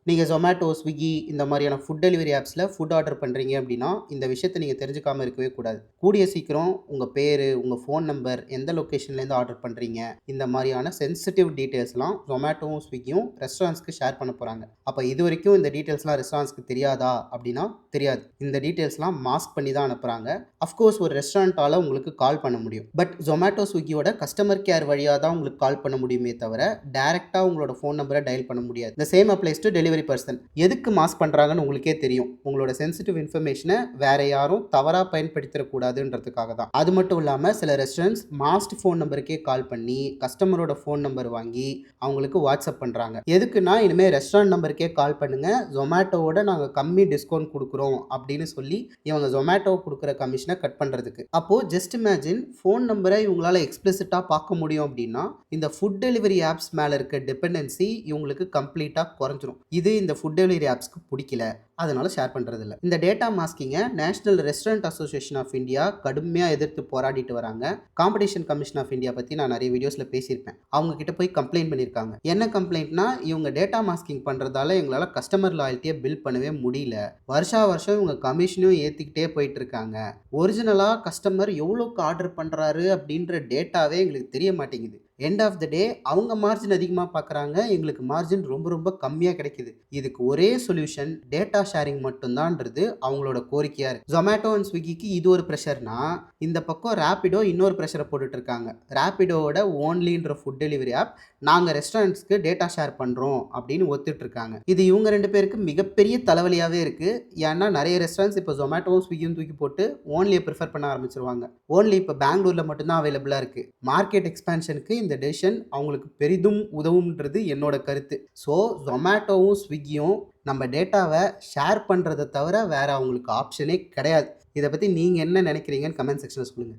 நீங்க Zomato, Swiggy இந்த மாதிரியான ஃபுட் டெலிவரி ஆப்ஸ்ல ஃபுட் ஆர்டர் பண்றீங்க அப்படின்னா, இந்த விஷயத்த நீங்க தெரிஞ்சுக்காம இருக்கவே கூடாது. கூடிய சீக்கிரம் உங்க பேரு, உங்க ஃபோன் நம்பர், எந்த லொகேஷன்லேருந்து ஆர்டர் பண்றீங்க, இந்த மாதிரியான சென்சிட்டிவ் டீட்டெயில்ஸ்லாம் Zomatoவும், Swiggyயும் ரெஸ்டாரண்ட்ஸ்க்கு ஷேர் பண்ண போறாங்க. அப்ப இதுவரைக்கும் இந்த டீட்டெயில்ஸ்லாம் ரெஸ்டாரண்ட்ஸ்க்கு தெரியாதா? அப்படின்னா தெரியாது. இந்த டீட்டெயில்ஸ்லாம் மாஸ்க் பண்ணி தான் அனுப்புறாங்க. அஃப்கோர்ஸ் ஒரு ரெஸ்டாரண்ட்டால உங்களுக்கு கால் பண்ண முடியும். பட் Zomato, Swiggyயோட கஸ்டமர் கேர் வழியா தான் உங்களுக்கு கால் பண்ண முடியுமே தவிர, டைரக்ட்டா உங்களோட ஃபோன் நம்பர டயல் பண்ண முடியாது. The same applies to delivery person. எதுக்கு மாஸ்க் பண்றாங்கன்னு உங்களுக்கே தெரியும். உங்களோட சென்சிட்டிவ் இன்ஃபர்மேஷன வேற யாரும் தவறா பயன்படுத்திறக் கூடாதுன்றதுக்காக தான். அது மட்டும் இல்லாம சில ரெஸ்டாரண்ட்ஸ் மாஸ்க்ட் ஃபோன் நம்பருக்கே கால் பண்ணி கஸ்டமரோட ஃபோன் நம்பர் வாங்கி அவங்களுக்கு வாட்ஸ்அப் பண்றாங்க. எதுக்குன்னா இனிமே ரெஸ்டாரண்ட் நம்பருக்கே கால் பண்ணுங்க. Zomatoவோட நாங்க கம்மி டிஸ்கவுண்ட் குடுக்குறோம் அப்படின்னு சொல்லி இவங்க Zomato குடுக்குற கமிஷன கட் பண்றதுக்கு. அப்போ ஜஸ்ட் இமேஜின் ஃபோன் நம்பர இவங்களால எக்ஸ்பிளிசிட்டா பார்க்க முடியும் அப்படின்னா, இந்த ஃபுட் டெலிவரி ஆப்ஸ் மேல இருக்க டிபெண்டன்சி இவங்களுக்கு கம்ப்ளீட்டா குறைஞ்சிரும். இது இந்த ஃபுட் டெலிவரி ஆப்ஸ்க்கு புடிக்கல. அதனால ஷேர் பண்றதில்ல. இந்த டேட்டா மாஸ்கிங்க national restaurant association of India கடுமையா எதிர்த்து போராடிட்டு வராங்க. காம்படிஷன் கமிஷன் ஆஃப் இந்தியா பத்தி நான் நிறைய வீடியோஸ்ல பேசியிருப்பேன். அவங்க கிட்ட போய் கம்ப்ளைண்ட் பண்ணியிருக்காங்க. என்ன கம்ப்ளைண்ட்னா, இவங்க டேட்டா மாஸ்கிங் பண்றதால எங்களால கஸ்டமர் லாயல்ட்டிய பில்ட் பண்ணவே முடியல. வருஷா வருஷம் இவங்க கமிஷனும் ஏத்திக்கிட்டே போயிட்டு இருக்காங்க. ஒரிஜினலா கஸ்டமர் எவ்வளோக்கு ஆர்டர் பண்றாரு அப்படின்ற டேட்டாவே எங்களுக்கு தெரிய மாட்டேங்குது. எண்ட் ஆஃப் த டே அவங்க மார்ஜின் அதிகமா பார்க்குறாங்க. எங்களுக்கு மார்ஜின் ரொம்ப ரொம்ப கம்மியா கிடைக்குது. இதுக்கு ஒரே சொல்யூஷன் டேட்டா ஷேரிங் மட்டும்தான்ன்றது அவங்களோட கோரிக்கையா இருக்கு. Zomato அண்ட் Swiggyக்கு இது ஒரு பிரஷர்னா, இந்த பக்கம் Rapido இன்னொரு பிரஷரை போட்டுட்டு இருக்காங்க. Rapidoவோட ஓன்லின்ற ஃபுட் டெலிவரி ஆப் நாங்க ரெஸ்டாரண்ட்ஸ்க்கு டேட்டா ஷேர் பண்றோம் அப்படின்னு ஒத்துட்டு இருக்காங்க. இது இவங்க 2 பேருக்கு மிகப்பெரிய தலைவலியாவே இருக்கு. ஏன்னா நிறைய ரெஸ்டாரண்ட்ஸ் இப்போ Zomatoவும் Swiggyயும் தூக்கி போட்டு ஓன்லியை ப்ரிஃபர் பண்ண ஆரம்பிச்சிருவாங்க. ஓன்லி இப்போ பெங்களூர்ல மட்டும்தான் அவைலபிளா இருக்கு. மார்க்கெட் எக்ஸ்பான்ஷனுக்கு இந்த டெசிஷன் அவங்களுக்கு பெரிதும் உதவும்ன்றது என்னோட கருத்து. ஸோ Zomatoவும் Swiggyயும் நம்ம டேட்டாவை ஷேர் பண்றதை தவிர வேற அவங்களுக்கு ஆப்ஷனே கிடையாது. இதை பத்தி நீங்க என்ன நினைக்கிறீங்கன்னு கமெண்ட் செக்ஷன்ல சொல்லுங்க.